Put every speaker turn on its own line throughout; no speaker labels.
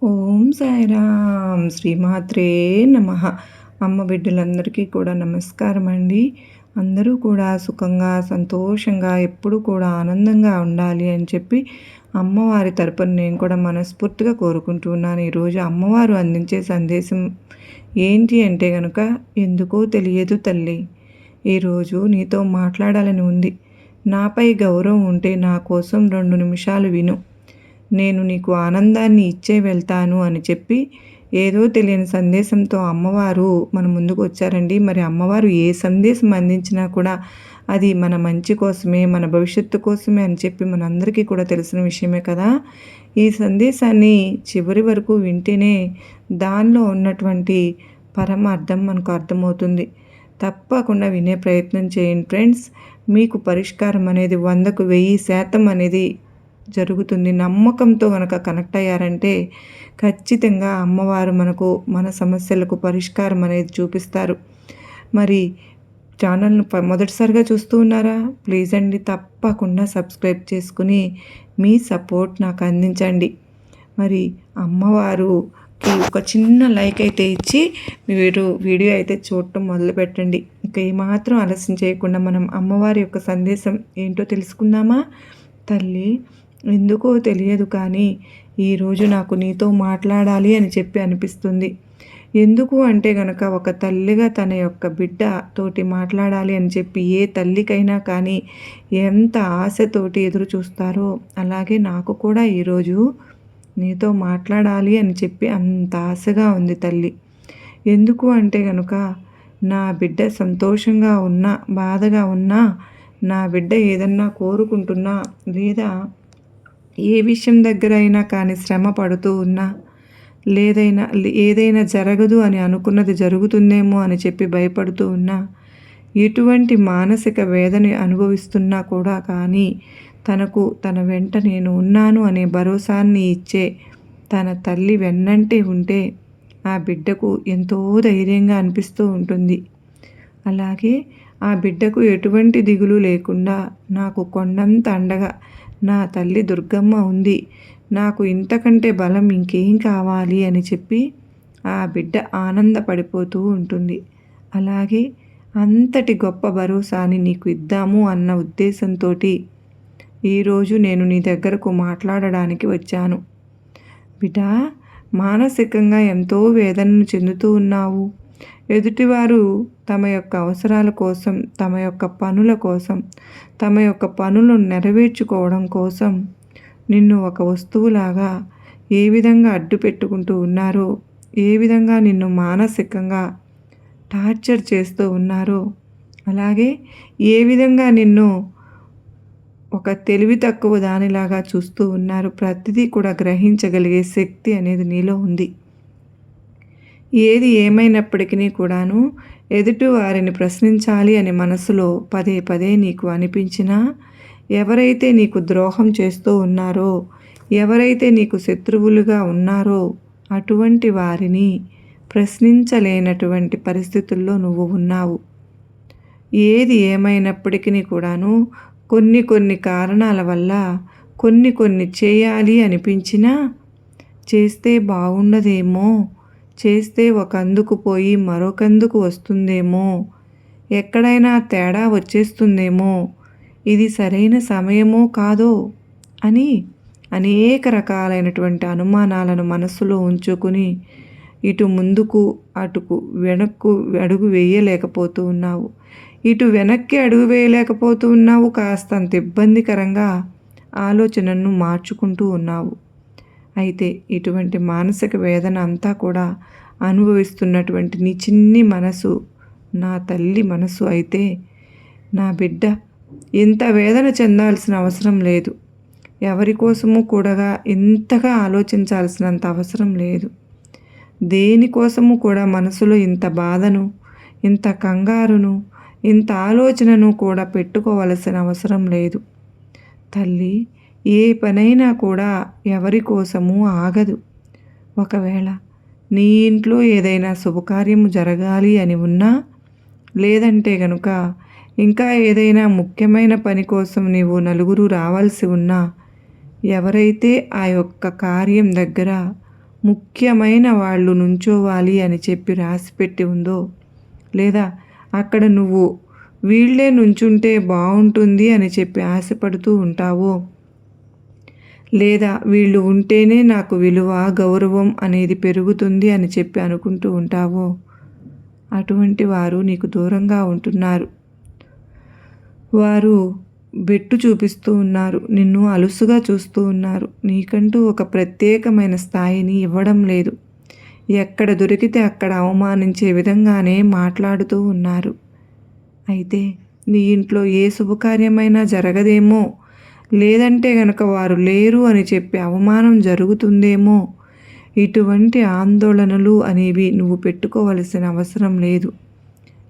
ఓం సాయిరామ్ శ్రీమాత్రే నమ. అమ్మ బిడ్డలందరికీ కూడా నమస్కారం అండి. అందరూ కూడా సుఖంగా సంతోషంగా ఎప్పుడు కూడా ఆనందంగా ఉండాలి అని చెప్పి అమ్మవారి తరపున నేను కూడా మనస్ఫూర్తిగా కోరుకుంటున్నాను. ఈరోజు అమ్మవారు అందించే సందేశం ఏంటి అంటే కనుక, ఎందుకో తెలియదు తల్లి, ఈరోజు నీతో మాట్లాడాలని ఉంది. నాపై గౌరవం ఉంటే నా కోసం 2 నిమిషాలు విను. నేను నీకు ఆనందాన్ని ఇచ్చే వెళ్తాను అని చెప్పి ఏదో తెలియని సందేశంతో అమ్మవారు మన ముందుకు వచ్చారండి. మరి అమ్మవారు ఏ సందేశం అందించినా కూడా అది మన మంచి కోసమే, మన భవిష్యత్తు కోసమే అని చెప్పి మనందరికీ కూడా తెలిసిన విషయమే కదా. ఈ సందేశాన్ని చివరి వరకు వింటేనే దానిలో ఉన్నటువంటి పరమార్థం మనకు అర్థమవుతుంది. తప్పకుండా వినే ప్రయత్నం చేయండి ఫ్రెండ్స్. మీకు పరిష్కారం అనేది 100కు 1000% అనేది జరుగుతుంది. నమ్మకంతో కనుక కనెక్ట్ అయ్యారంటే ఖచ్చితంగా అమ్మవారు మనకు మన సమస్యలకు పరిష్కారం అనేది చూపిస్తారు. మరి ఛానల్ను మొదటిసారిగా చూస్తూ ఉన్నారా? ప్లీజ్ అండి, తప్పకుండా సబ్స్క్రైబ్ చేసుకుని మీ సపోర్ట్ నాకు అందించండి. మరి అమ్మవారుకి ఒక చిన్న లైక్ అయితే ఇచ్చి మీరు వీడియో అయితే చూడటం మొదలుపెట్టండి. ఇంకా ఏమాత్రం ఆలస్యం చేయకుండా మనం అమ్మవారి యొక్క సందేశం ఏంటో తెలుసుకుందామా? తల్లి, ఎందుకో తెలియదు కానీ ఈరోజు నాకు నీతో మాట్లాడాలి అని చెప్పి అనిపిస్తుంది. ఎందుకు అంటే గనక, ఒక తల్లిగా తన యొక్క బిడ్డ తోటి మాట్లాడాలి అని చెప్పి ఏ తల్లికైనా కానీ ఎంత ఆశతోటి ఎదురు చూస్తారో, అలాగే నాకు కూడా ఈరోజు నీతో మాట్లాడాలి అని చెప్పి అంత ఆశగా ఉంది తల్లి. ఎందుకు అంటే గనుక, నా బిడ్డ సంతోషంగా ఉన్నా, బాధగా ఉన్నా, నా బిడ్డ ఏదన్నా కోరుకుంటున్నా, లేదా ఏ విషయం దగ్గర అయినా కానీ శ్రమ పడుతూ ఉన్నా, ఏదైనా జరగదు అని అనుకున్నది జరుగుతుందేమో అని చెప్పి భయపడుతూ ఉన్నా, ఎటువంటి మానసిక వేదన అనుభవిస్తున్నా కూడా కానీ తన వెంట నేను ఉన్నాను అనే భరోసాన్ని ఇచ్చే తన తల్లి వెన్నంటే ఉంటే ఆ బిడ్డకు ఎంతో ధైర్యంగా అనిపిస్తూ ఉంటుంది. అలాగే ఆ బిడ్డకు ఎటువంటి దిగులు లేకుండా నాకు కొండంత అండగా నా తల్లి దుర్గమ్మ ఉంది, నాకు ఇంతకంటే బలం ఇంకేం కావాలి అని చెప్పి ఆ బిడ్డ ఆనందపడిపోతూ ఉంటుంది. అలాగే అంతటి గొప్ప భరోసాని నీకు ఇద్దాము అన్న ఉద్దేశంతో ఈరోజు నేను నీ దగ్గరకు మాట్లాడడానికి వచ్చాను. బిడ్డ, మానసికంగా ఎంతో వేదనను చెందుతూ ఉన్నావు. ఎదుటివారు తమ యొక్క అవసరాల కోసం, తమ యొక్క పనుల కోసం, తమ యొక్క పనులను నెరవేర్చుకోవడం కోసం నిన్ను ఒక వస్తువులాగా ఏ విధంగా అడ్డు పెట్టుకుంటూ ఉన్నారో, ఏ విధంగా నిన్ను మానసికంగా టార్చర్ చేస్తూ ఉన్నారో, అలాగే ఏ విధంగా నిన్ను ఒక తెలివి తక్కువ దానిలాగా చూస్తూ ఉన్నారు. ప్రతిదీ కూడా గ్రహించగలిగే శక్తి అనేది నీలో ఉంది. ఏది ఏమైనప్పటికీ కూడాను ఎదుటి వారిని ప్రశ్నించాలి అని మనసులో పదే పదే నీకు అనిపించినా, ఎవరైతే నీకు ద్రోహం చేస్తూ ఉన్నారో, ఎవరైతే నీకు శత్రువులుగా ఉన్నారో అటువంటి వారిని ప్రశ్నించలేనటువంటి పరిస్థితుల్లో నువ్వు ఉన్నావు. ఏది ఏమైనప్పటికీ కూడాను కొన్ని కారణాల వల్ల కొన్ని చేయాలి అనిపించినా, చేస్తే బాగుండదేమో, చేస్తే ఒక అందుకు పోయి మరొకందుకు వస్తుందేమో, ఎక్కడైనా తేడా వచ్చేస్తుందేమో, ఇది సరైన సమయమో కాదో అని అనేక రకాలైనటువంటి అనుమానాలను మనస్సులో ఉంచుకుని ఇటు ముందుకు అటుకు వెనక్కు అడుగు వేయలేకపోతూ ఉన్నావు. ఇటు వెనక్కి అడుగు వేయలేకపోతూ ఉన్నావు, కాస్తంత ఇబ్బందికరంగా ఆలోచనను మార్చుకుంటూ ఉన్నావు. అయితే ఇటువంటి మానసిక వేదన అంతా కూడా అనుభవిస్తున్నటువంటి నీ చిన్ని మనసు నా తల్లి మనసు అయితే, నా బిడ్డ ఇంత వేదన చెందాల్సిన అవసరం లేదు. ఎవరి కోసము కూడా ఇంతగా ఆలోచించాల్సినంత అవసరం లేదు. దేనికోసము కూడా మనసులో ఇంత బాధను, ఇంత కంగారును, ఇంత ఆలోచనను కూడా పెట్టుకోవలసిన అవసరం లేదు. తల్లి, ఏ పనైనా కూడా ఎవరి కోసము ఆగదు. ఒకవేళ నీ ఇంట్లో ఏదైనా శుభకార్యము జరగాలి అని ఉన్నా, లేదంటే కనుక ఇంకా ఏదైనా ముఖ్యమైన పని కోసం నీవు నలుగురు రావాల్సి ఉన్నా, ఎవరైతే ఆ యొక్క కార్యం దగ్గర ముఖ్యమైన వాళ్ళు నుంచోవాలి అని చెప్పి రాసిపెట్టి ఉందో, లేదా అక్కడ నువ్వు వీళ్ళే నుంచుంటే బాగుంటుంది అని చెప్పి ఆశపడుతూ ఉంటావో, లేదా వీళ్ళు ఉంటేనే నాకు విలువ గౌరవం అనేది పెరుగుతుంది అని చెప్పి అనుకుంటూ ఉంటావో, అటువంటి వారు నీకు దూరంగా ఉంటున్నారు. వారు బెట్టు చూపిస్తూ ఉన్నారు, నిన్ను అలుసుగా చూస్తూ ఉన్నారు, నీకంటూ ఒక ప్రత్యేకమైన స్థాయిని ఇవ్వడం లేదు. ఎక్కడ దొరికితే అక్కడ అవమానించే విధంగానే మాట్లాడుతూ ఉన్నారు. అయితే నీ ఇంట్లో ఏ శుభకార్యమైనా జరగదేమో, లేదంటే గనక వారు లేరు అని చెప్పి అవమానం జరుగుతుందేమో, ఇటువంటి ఆందోళనలు అనేవి నువ్వు పెట్టుకోవలసిన అవసరం లేదు.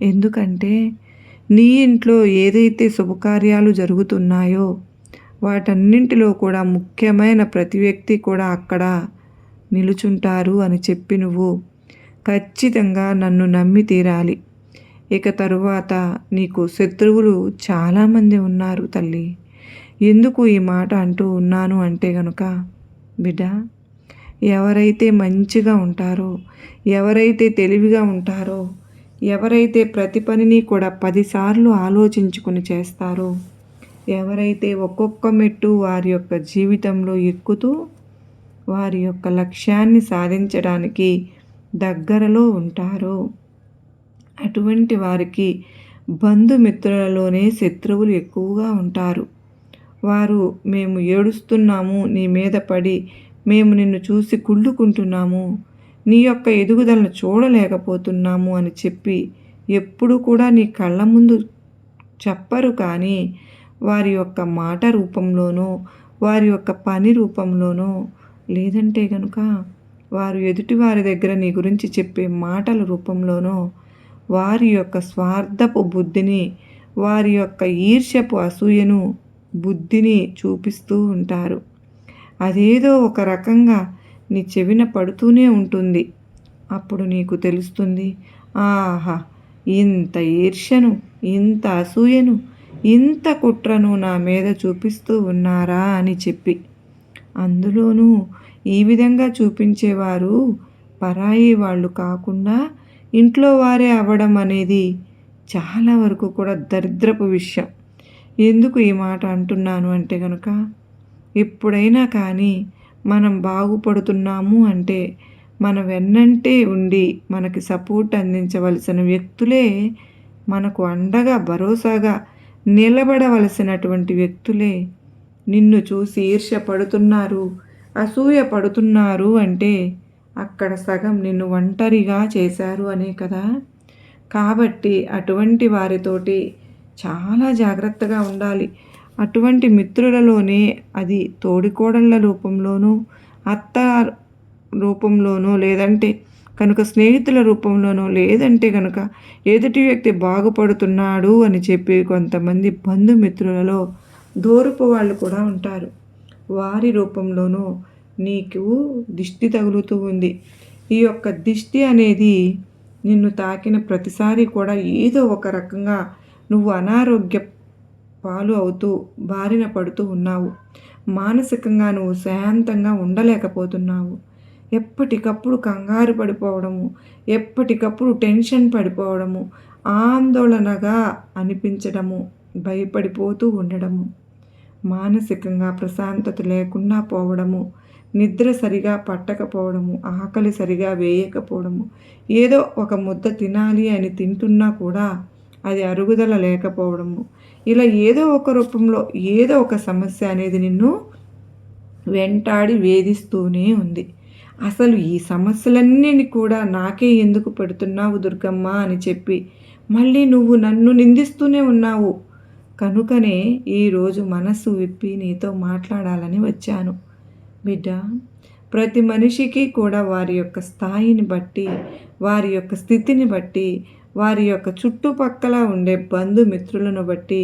ఎందుకంటే నీ ఇంట్లో ఏదైతే శుభకార్యాలు జరుగుతున్నాయో వాటన్నింటిలో కూడా ముఖ్యమైన ప్రతి వ్యక్తి కూడా అక్కడ నిలుచుంటారు అని చెప్పి నువ్వు ఖచ్చితంగా నన్ను నమ్మి తీరాలి. ఇక తరువాత నీకు శత్రువులు చాలామంది ఉన్నారు తల్లి. ఎందుకు ఈ మాట అంటూ ఉన్నాను అంటే గనుక, బిడ్డ, ఎవరైతే మంచిగా ఉంటారో, ఎవరైతే తెలివిగా ఉంటారో, ఎవరైతే ప్రతి పనిని కూడా 10 సార్లు ఆలోచించుకుని చేస్తారో, ఎవరైతే ఒక్కొక్క మెట్టు వారి యొక్క జీవితంలో ఎక్కుతూ వారి యొక్క లక్ష్యాన్ని సాధించడానికి దగ్గరలో ఉంటారో, అటువంటి వారికి బంధుమిత్రులలోనే శత్రువులు ఎక్కువగా ఉంటారు. వారు మేము ఏడుస్తున్నాము నీ మీద పడి, మేము నిన్ను చూసి కుళ్ళుకుంటున్నాము, నీ యొక్క ఎదుగుదలను చూడలేకపోతున్నాము అని చెప్పి ఎప్పుడు కూడా నీ కళ్ళ ముందు చెప్పరు. కానీ వారి యొక్క మాట రూపంలోనో, వారి యొక్క పని రూపంలోనో, లేదంటే కనుక వారు ఎదుటి వారి దగ్గర నీ గురించి చెప్పే మాటల రూపంలోనో వారి యొక్క స్వార్థపు బుద్ధిని, వారి యొక్క ఈర్ష్యపు అసూయను బుద్ధిని చూపిస్తూ ఉంటారు. అదేదో ఒక రకంగా నీ చెవిన పడుతూనే ఉంటుంది. అప్పుడు నీకు తెలుస్తుంది, ఆహా, ఇంత ఈర్ష్యను, ఇంత అసూయను, ఇంత కుట్రను నా మీద చూపిస్తూ ఉన్నారా అని చెప్పి. అందులోనూ ఈ విధంగా చూపించేవారు పరాయి వాళ్ళు కాకుండా ఇంట్లో వారే అవ్వడం అనేది చాలా వరకు కూడా దరిద్రపు విషయం. ఎందుకు ఈ మాట అంటున్నాను అంటే కనుక, ఎప్పుడైనా కానీ మనం బాగుపడుతున్నాము అంటే మన వెన్నంటే ఉండి మనకి సపోర్ట్ అందించవలసిన వ్యక్తులే, మనకు అండగా భరోసాగా నిలబడవలసినటువంటి వ్యక్తులే నిన్ను చూసి ఈర్ష్య పడుతున్నారు, అసూయ పడుతున్నారు అంటే అక్కడ సగం నిన్ను ఒంటరిగా చేశారు అనే కదా. కాబట్టి అటువంటి వారితోటి చాలా జాగ్రత్తగా ఉండాలి. అటువంటి మిత్రులలోనే, అది తోడికోడళ్ళ రూపంలోనూ, అత్త రూపంలోనో, లేదంటే కనుక స్నేహితుల రూపంలోనో, లేదంటే కనుక ఎదుటి వ్యక్తి బాగుపడుతున్నాడు అని చెప్పి కొంతమంది బంధుమిత్రులలో దూరపు వాళ్ళు కూడా ఉంటారు. వారి రూపంలోనూ నీకు దిష్టి తగులుతూ ఉంది. ఈ యొక్క దిష్టి అనేది నిన్ను తాకిన ప్రతిసారి కూడా ఏదో ఒక రకంగా నువ్వు అనారోగ్య పాలు అవుతూ బారిన పడుతూ ఉన్నావు. మానసికంగా నువ్వు శాంతంగా ఉండలేకపోతున్నావు. ఎప్పటికప్పుడు కంగారు పడిపోవడము, ఎప్పటికప్పుడు టెన్షన్ పడిపోవడము, ఆందోళనగా అనిపించడము, భయపడిపోతూ ఉండడము, మానసికంగా ప్రశాంతత లేకుండా పోవడము, నిద్ర సరిగా పట్టకపోవడము, ఆకలి సరిగా వేయకపోవడము, ఏదో ఒక ముద్ద తినాలి అని తింటున్నా కూడా అది అరుగుదల లేకపోవడము, ఇలా ఏదో ఒక రూపంలో ఏదో ఒక సమస్య అనేది నిన్ను వెంటాడి వేధిస్తూనే ఉంది. అసలు ఈ సమస్యలన్నీ కూడా నాకే ఎందుకు పెడుతున్నావు దుర్గమ్మ అని చెప్పి మళ్ళీ నువ్వు నన్ను నిందిస్తూనే ఉన్నావు. కనుకనే ఈరోజు మనసు విప్పి నీతో మాట్లాడాలని వచ్చాను. బిడ్డ, ప్రతి మనిషికి కూడా వారి యొక్క స్థాయిని బట్టి, వారి యొక్క స్థితిని బట్టి, వారి యొక్క చుట్టుపక్కల ఉండే బంధుమిత్రులను బట్టి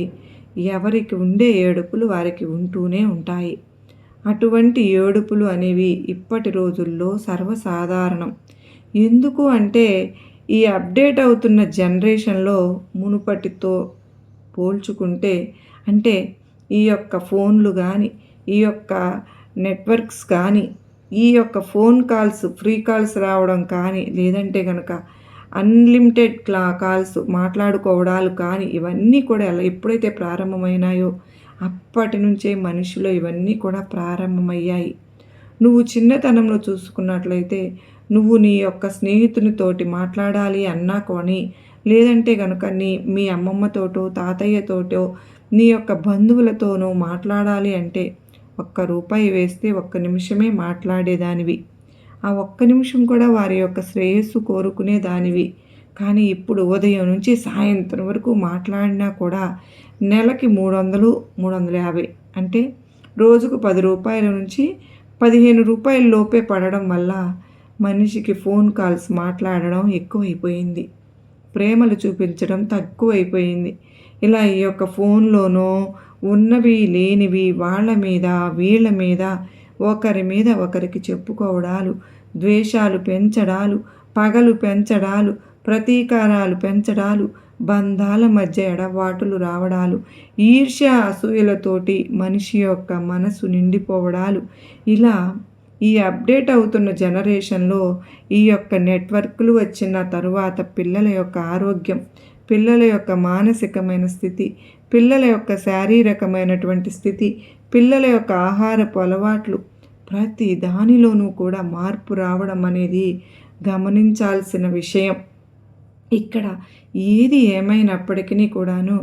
ఎవరికి ఉండే ఏడుపులు వారికి ఉంటూనే ఉంటాయి. అటువంటి ఏడుపులు అనేవి ఇప్పటి రోజుల్లో సర్వసాధారణం. ఎందుకు అంటే ఈ అప్డేట్ అవుతున్న జనరేషన్లో మునుపటితో పోల్చుకుంటే, అంటే ఈ యొక్క ఫోన్లు కానీ, ఈ యొక్క నెట్వర్క్స్ కానీ, ఈ యొక్క ఫోన్ కాల్స్, ఫ్రీ కాల్స్ రావడం కానీ, లేదంటే గనక అన్‌లిమిటెడ్ కాల్స్ మాట్లాడుకోవడాలు కానీ, ఇవన్నీ కూడా ఎప్పుడైతే ప్రారంభమైనాయో అప్పటి నుంచే మనిషిలో ఇవన్నీ కూడా ప్రారంభమయ్యాయి. నువ్వు చిన్నతనంలో చూసుకున్నట్లయితే నువ్వు నీ యొక్క స్నేహితునితోటి మాట్లాడాలి అన్నా కొని, లేదంటే గనుక మీ అమ్మమ్మతోటో, తాతయ్యతోటో, నీ యొక్క బంధువులతోనో మాట్లాడాలి అంటే ఒక్క రూపాయి వేస్తే ఒక్క నిమిషమే మాట్లాడేదానివి. ఆ ఒక్క నిమిషం కూడా వారి యొక్క శ్రేయస్సు కోరుకునే దానివి. కానీ ఇప్పుడు ఉదయం నుంచి సాయంత్రం వరకు మాట్లాడినా కూడా నెలకి 300, 350 అంటే రోజుకు రూ. 10 నుంచి రూ. 15 లోపే పడడం వల్ల మనిషికి ఫోన్ కాల్స్ మాట్లాడడం ఎక్కువైపోయింది. ప్రేమలు చూపించడం తక్కువైపోయింది. ఇలా ఈ యొక్క ఫోన్లోనో ఉన్నవి లేనివి వాళ్ళ మీద వీళ్ళ మీద ఒకరి మీద ఒకరికి చెప్పుకోవడాలు, ద్వేషాలు పెంచడాలు, పగలు పెంచడాలు, ప్రతీకారాలు పెంచడాలు, బంధాల మధ్య ఎడబాటులు రావడాలు, ఈర్ష్య అసూయలతోటి మనిషి యొక్క మనసు నిండిపోవడాలు, ఇలా ఈ అప్డేట్ అవుతున్న జనరేషన్లో ఈ యొక్క నెట్వర్క్లు వచ్చిన తరువాత పిల్లల యొక్క ఆరోగ్యం, పిల్లల యొక్క మానసికమైన స్థితి, పిల్లల యొక్క శారీరకమైనటువంటి స్థితి, పిల్లల యొక్క ఆహారపు అలవాట్లు, ప్రతి దానిలోనూ కూడా మార్పు రావడం అనేది గమనించాల్సిన విషయం. ఇక్కడ ఏది ఏమైనప్పటికీ కూడాను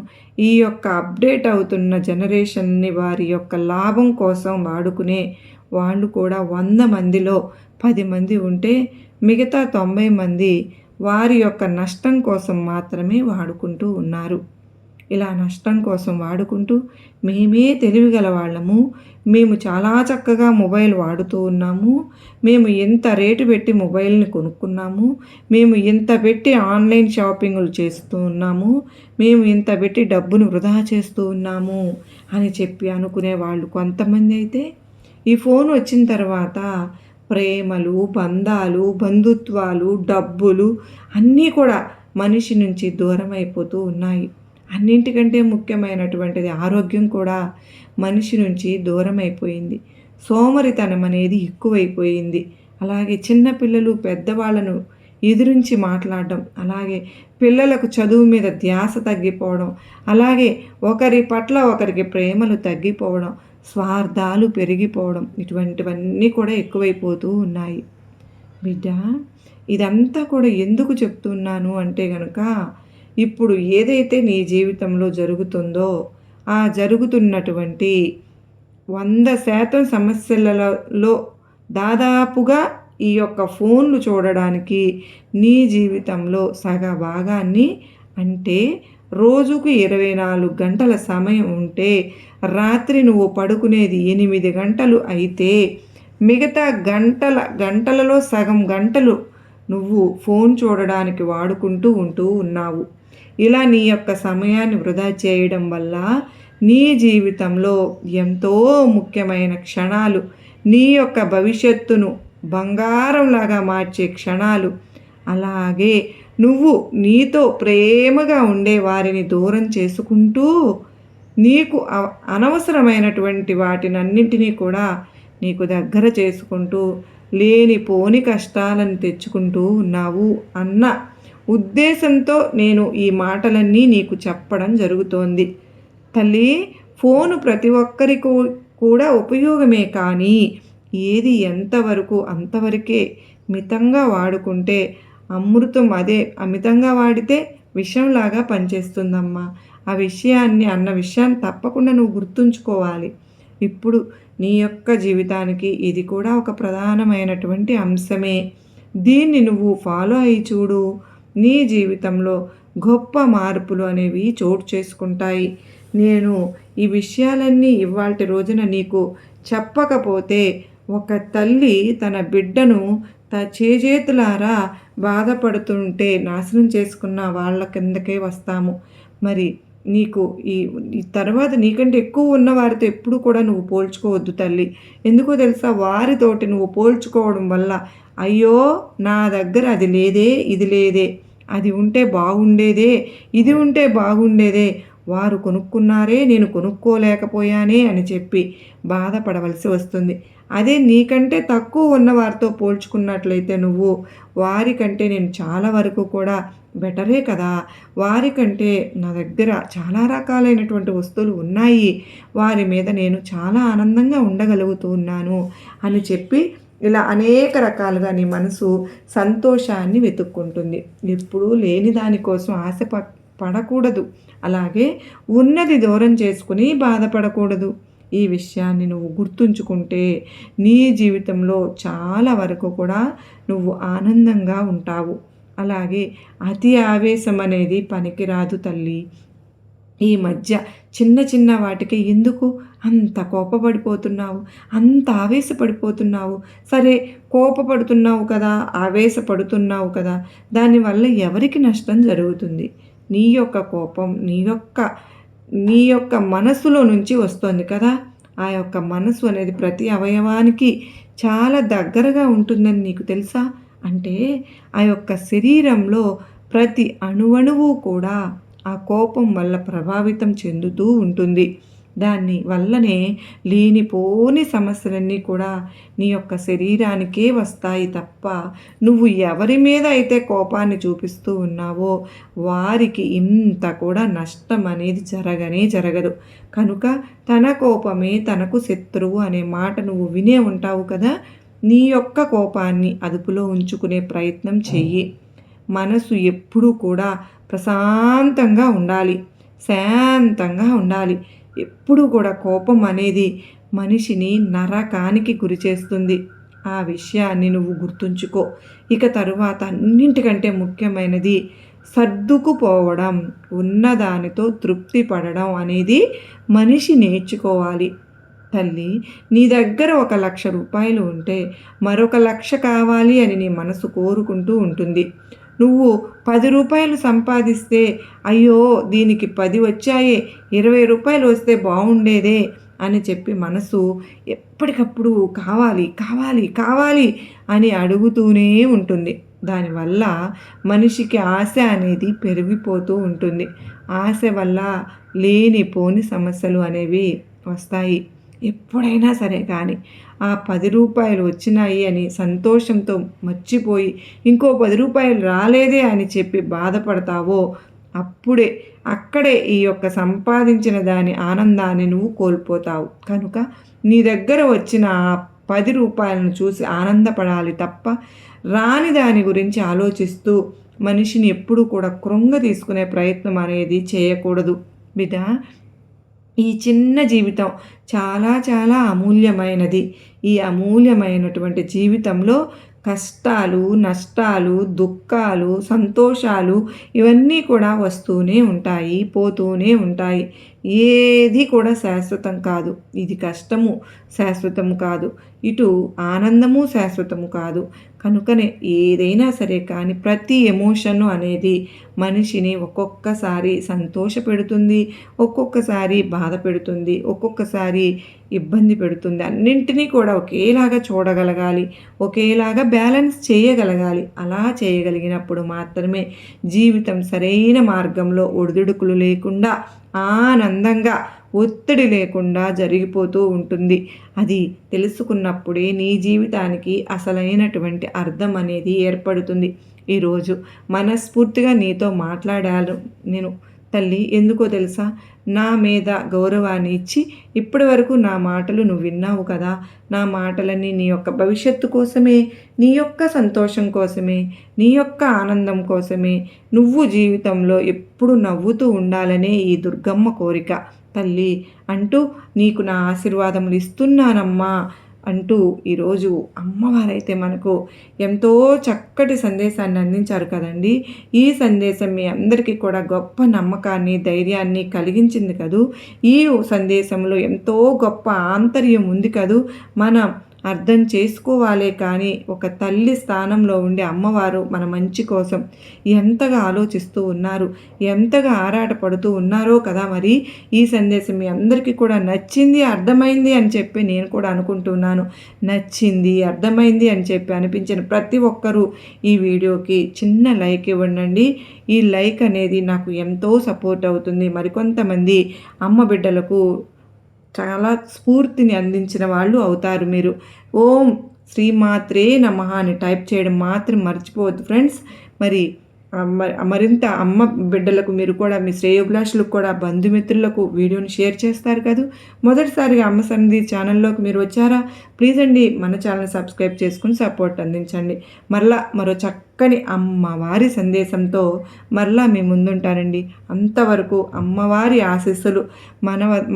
ఈ యొక్క అప్డేట్ అవుతున్న జనరేషన్ని వారి యొక్క లాభం కోసం వాడుకునే వాళ్ళు కూడా 100 మందిలో 10 మంది ఉంటే మిగతా 90 మంది వారి యొక్క నష్టం కోసం మాత్రమే వాడుకుంటూ ఉన్నారు. ఇలా నష్టం కోసం వాడుకుంటూ మేమే తెలివిగల వాళ్ళము, మేము చాలా చక్కగా మొబైల్ వాడుతూ ఉన్నాము, మేము ఎంత రేటు పెట్టి మొబైల్ని కొనుక్కున్నాము, మేము ఇంత పెట్టి ఆన్లైన్ షాపింగులు చేస్తూ ఉన్నాము, మేము ఇంత పెట్టి డబ్బును వృధా చేస్తూ ఉన్నాము అని చెప్పి అనుకునే వాళ్ళు కొంతమంది అయితే ఈ ఫోన్ వచ్చిన తర్వాత ప్రేమలు, బంధాలు, బంధుత్వాలు, డబ్బులు అన్నీ కూడా మనిషి నుంచి దూరం అయిపోతూ ఉన్నాయి. అన్నింటికంటే ముఖ్యమైనటువంటిది ఆరోగ్యం కూడా మనిషి నుంచి దూరం అయిపోయింది. సోమరితనం అనేది ఎక్కువైపోయింది. అలాగే చిన్నపిల్లలు పెద్దవాళ్ళను ఎదిరించి మాట్లాడడం, అలాగే పిల్లలకు చదువు మీద ధ్యాస తగ్గిపోవడం, అలాగే ఒకరి పట్ల ఒకరికి ప్రేమలు తగ్గిపోవడం, స్వార్థాలు పెరిగిపోవడం, ఇటువంటివన్నీ కూడా ఎక్కువైపోతూ ఉన్నాయి. బిడ్డ, ఇదంతా కూడా ఎందుకు చెప్తున్నాను అంటే గనుక ఇప్పుడు ఏదైతే నీ జీవితంలో జరుగుతుందో ఆ జరుగుతున్నటువంటి 100% సమస్యలలో దాదాపుగా ఈ యొక్క ఫోన్లు చూడడానికి నీ జీవితంలో సగ భాగాన్ని, అంటే రోజుకు 24 గంటల సమయం ఉంటే రాత్రి నువ్వు పడుకునేది 8 గంటలు అయితే మిగతా గంటలలో సగం గంటలు నువ్వు ఫోన్ చూడడానికి వాడుకుంటూ ఉన్నావు. ఇలా నీ యొక్క సమయాన్ని వృధా చేయడం వల్ల నీ జీవితంలో ఎంతో ముఖ్యమైన క్షణాలు, నీ యొక్క భవిష్యత్తును బంగారంలాగా మార్చే క్షణాలు, అలాగే నువ్వు నీతో ప్రేమగా ఉండే వారిని దూరం చేసుకుంటూ నీకు అనవసరమైనటువంటి వాటినన్నింటినీ కూడా నీకు దగ్గర చేసుకుంటూ లేనిపోని కష్టాలను తెచ్చుకుంటూ ఉన్నావు అన్న ఉద్దేశంతో నేను ఈ మాటలన్నీ నీకు చెప్పడం జరుగుతోంది. తల్లి, ఫోను ప్రతి ఒక్కరికి కూడా ఉపయోగమే, కానీ ఏది ఎంతవరకు అంతవరకే. మితంగా వాడుకుంటే అమృతం, అదే అమితంగా వాడితే విషంలాగా పనిచేస్తుందమ్మా. ఆ విషయాన్ని తప్పకుండా నువ్వు గుర్తుంచుకోవాలి. ఇప్పుడు నీ యొక్క జీవితానికి ఇది కూడా ఒక ప్రధానమైనటువంటి అంశమే. దీన్ని నువ్వు ఫాలో అయ్యి చూడు. నీ జీవితంలో గొప్ప మార్పులు అనేవి చోటు చేసుకుంటాయి. నేను ఈ విషయాలన్నీ ఇవాల్టి రోజున నీకు చెప్పకపోతే ఒక తల్లి తన బిడ్డను చేజేతులారా బాధపడుతుంటే నాశనం చేసుకున్న వాళ్ళ కిందకే వస్తాము. మరి నీకు ఈ తర్వాత నీకంటే ఎక్కువ ఉన్న వారితో ఎప్పుడు కూడా నువ్వు పోల్చుకోవద్దు తల్లి. ఎందుకో తెలుసా, వారితోటి నువ్వు పోల్చుకోవడం వల్ల అయ్యో నా దగ్గర అది లేదే, ఇది లేదే, అది ఉంటే బాగుండేదే, ఇది ఉంటే బాగుండేదే, వారు కొనుక్కున్నారే నేను కొనుక్కోలేకపోయానే అని చెప్పి బాధపడవలసి వస్తుంది. అదే నీకంటే తక్కువ ఉన్న వారితో పోల్చుకున్నట్లయితే నువ్వు వారికంటే నేను చాలా వరకు కూడా బెటరే కదా! వారికంటే నా దగ్గర చాలా రకాలైనటువంటి వస్తువులు ఉన్నాయి. వారి మీద నేను చాలా ఆనందంగా ఉండగలుగుతూ ఉన్నాను అని చెప్పి ఇలా అనేక రకాలుగా నీ మనసు సంతోషాన్ని వెతుక్కుంటుంది. ఎప్పుడూ లేని దానికోసం ఆశ పడకూడదు. అలాగే ఉన్నది దూరం చేసుకుని బాధపడకూడదు. ఈ విషయాన్ని నువ్వు గుర్తుంచుకుంటే నీ జీవితంలో చాలా వరకు కూడా నువ్వు ఆనందంగా ఉంటావు. అలాగే అతి ఆవేశం అనేది పనికిరాదు తల్లి. ఈ మధ్య చిన్న చిన్న వాటికి ఎందుకు అంత కోపపడిపోతున్నావు, అంత ఆవేశపడిపోతున్నావు? సరే, కోపపడుతున్నావు కదా, ఆవేశపడుతున్నావు కదా, దానివల్ల ఎవరికి నష్టం జరుగుతుంది? నీ యొక్క కోపం నీ యొక్క మనసులో నుంచి వస్తుంది కదా. ఆ యొక్క మనసు అనేది ప్రతి అవయవానికి చాలా దగ్గరగా ఉంటుందని నీకు తెలుసా? అంటే ఆ యొక్క శరీరంలో ప్రతి అణువణువు కూడా ఆ కోపం వల్ల ప్రభావితం చెందుతూ ఉంటుంది. దాని వల్లనే లేనిపోని సమస్యలన్నీ కూడా నీ యొక్క శరీరానికే వస్తాయి తప్ప నువ్వు ఎవరి మీద అయితే కోపాన్ని చూపిస్తూ ఉన్నావో వారికి ఇంత కూడా నష్టం అనేది జరగదు. కనుక తన కోపమే తనకు శత్రువు అనే మాట నువ్వు వినే ఉంటావు కదా. నీ యొక్క కోపాన్ని అదుపులో ఉంచుకునే ప్రయత్నం చెయ్యి. మనసు ఎప్పుడూ కూడా ప్రశాంతంగా ఉండాలి, శాంతంగా ఉండాలి. ఎప్పుడూ కూడా కోపం అనేది మనిషిని నరకానికి గురి చేస్తుంది. ఆ విషయాన్ని నువ్వు గుర్తుంచుకో. ఇక తరువాత అన్నింటికంటే ముఖ్యమైనది సర్దుకుపోవడం, ఉన్నదానితో తృప్తి పడడం అనేది మనిషి నేర్చుకోవాలి. తల్లి, నీ దగ్గర 1,00,000 రూపాయలు ఉంటే మరొక 1,00,000 కావాలి అని నీ మనసు కోరుకుంటూ ఉంటుంది. నువ్వు 10 రూపాయలు సంపాదిస్తే అయ్యో దీనికి 10 వచ్చాయే, 20 రూపాయలు వస్తే బాగుండేదే అని చెప్పి మనసు ఎప్పటికప్పుడు కావాలి కావాలి కావాలి అని అడుగుతూనే ఉంటుంది. దానివల్ల మనిషికి ఆశ అనేది పెరిగిపోతూ ఉంటుంది. ఆశ వల్ల లేనిపోని సమస్యలు అనేవి వస్తాయి. ఎప్పుడైనా సరే కానీ ఆ 10 రూపాయలు వచ్చినాయి అని సంతోషంతో మర్చిపోయి ఇంకో 10 రూపాయలు రాలేదే అని చెప్పి బాధపడతావో అక్కడే ఈ యొక్క సంపాదించిన దాని ఆనందాన్ని నువ్వు కోల్పోతావు. కనుక నీ దగ్గర వచ్చిన ఆ 10 రూపాయలను చూసి ఆనందపడాలి తప్ప రాని దాని గురించి ఆలోచిస్తూ మనిషిని ఎప్పుడూ కూడా కృంగ తీసుకునే ప్రయత్నం అనేది చేయకూడదు బిడ్డ. ఈ చిన్న జీవితం చాలా చాలా అమూల్యమైనది. ఈ అమూల్యమైనటువంటి జీవితంలో కష్టాలు, నష్టాలు, దుఃఖాలు, సంతోషాలు ఇవన్నీ కూడా వస్తూనే ఉంటాయి, పోతూనే ఉంటాయి. ఏది కూడా శాశ్వతం కాదు. ఇది కష్టము శాశ్వతము కాదు, ఇటు ఆనందము శాశ్వతము కాదు. కనుకనే ఏదైనా సరే కానీ ప్రతి ఎమోషన్ అనేది మనిషిని ఒక్కొక్కసారి సంతోషపెడుతుంది, ఒక్కొక్కసారి బాధ పెడుతుంది, ఒక్కొక్కసారి ఇబ్బంది పెడుతుంది. అన్నింటినీ కూడా ఒకేలాగా చూడగలగాలి, ఒకేలాగా బ్యాలెన్స్ చేయగలగాలి. అలా చేయగలిగినప్పుడు మాత్రమే జీవితం సరైన మార్గంలో ఒడిదుడుకులు లేకుండా ఆనందంగా ఒత్తిడి లేకుండా జరిగిపోతూ ఉంటుంది. అది తెలుసుకున్నప్పుడే నీ జీవితానికి అసలైనటువంటి అర్థం అనేది ఏర్పడుతుంది. ఈరోజు మనస్ఫూర్తిగా నీతో మాట్లాడాను నేను తల్లి. ఎందుకో తెలుసా? నా మీద గౌరవాన్ని ఇచ్చి ఇప్పటి వరకు నా మాటలు నువ్వు విన్నావు కదా. నా మాటలన్నీ నీ యొక్క భవిష్యత్తు కోసమే, నీ యొక్క సంతోషం కోసమే, నీ యొక్క ఆనందం కోసమే. నువ్వు జీవితంలో ఎప్పుడు నవ్వుతూ ఉండాలనే ఈ దుర్గమ్మ కోరిక తల్లి అంటూ నీకు నా ఆశీర్వాదములు ఇస్తున్నానమ్మా అంటూ ఈరోజు అమ్మవారైతే మనకు ఎంతో చక్కటి సందేశాన్ని అందించారు కదండి. ఈ సందేశం మీ అందరికీ కూడా గొప్ప నమ్మకాన్ని, ధైర్యాన్ని కలిగించింది కదూ. ఈ సందేశంలో ఎంతో గొప్ప ఆంతర్యం ఉంది కదూ. మనం అర్థం చేసుకోవాలే కానీ ఒక తల్లి స్థానంలో ఉండే అమ్మవారు మన మంచి కోసం ఎంతగా ఆలోచిస్తూ ఉన్నారు, ఎంతగా ఆరాటపడుతూ ఉన్నారో కదా. మరి ఈ సందేశం మీ అందరికీ కూడా నచ్చింది, అర్థమైంది అని చెప్పి నేను కూడా అనుకుంటున్నాను. నచ్చింది, అర్థమైంది అని చెప్పి అనిపించిన ప్రతి ఒక్కరూ ఈ వీడియోకి చిన్న లైక్ ఇవ్వండి. ఈ లైక్ అనేది నాకు ఎంతో సపోర్ట్ అవుతుంది. మరికొంతమంది అమ్మ బిడ్డలకు చాలా స్ఫూర్తిని అందించిన వాళ్ళు అవుతారు మీరు. ఓం శ్రీమాత్రే నమః అని టైప్ చేయడం మాత్రం మర్చిపోవద్దు ఫ్రెండ్స్. మరి మరింత అమ్మ బిడ్డలకు మీరు కూడా మీ శ్రేయోభిలాషులకు కూడా బంధుమిత్రులకు వీడియోని షేర్ చేస్తారు కదూ. మొదటిసారిగా అమ్మ సన్నిధి ఛానల్లోకి మీరు వచ్చారా? ప్లీజ్ అండి మన ఛానల్ సబ్స్క్రైబ్ చేసుకుని సపోర్ట్ అందించండి. మరలా మరో చక్కని అమ్మవారి సందేశంతో మరలా మీ ముందుంటానండి. అంతవరకు అమ్మవారి ఆశీస్సులు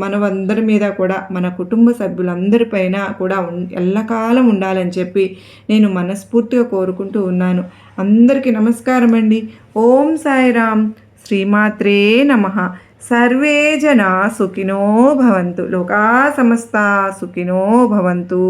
మనవందరి మీద కూడా, మన కుటుంబ సభ్యులందరిపైన కూడా ఎల్లకాలం ఉండాలని చెప్పి నేను మనస్ఫూర్తిగా కోరుకుంటూ ఉన్నాను. అందరికీ నమస్కారం అండి. ఓం సాయిరామ్. శ్రీమాత్రే నమః. సర్వే జనా సుఖినో భవంతు. లోకా సమస్తా సుఖినో భవంతు.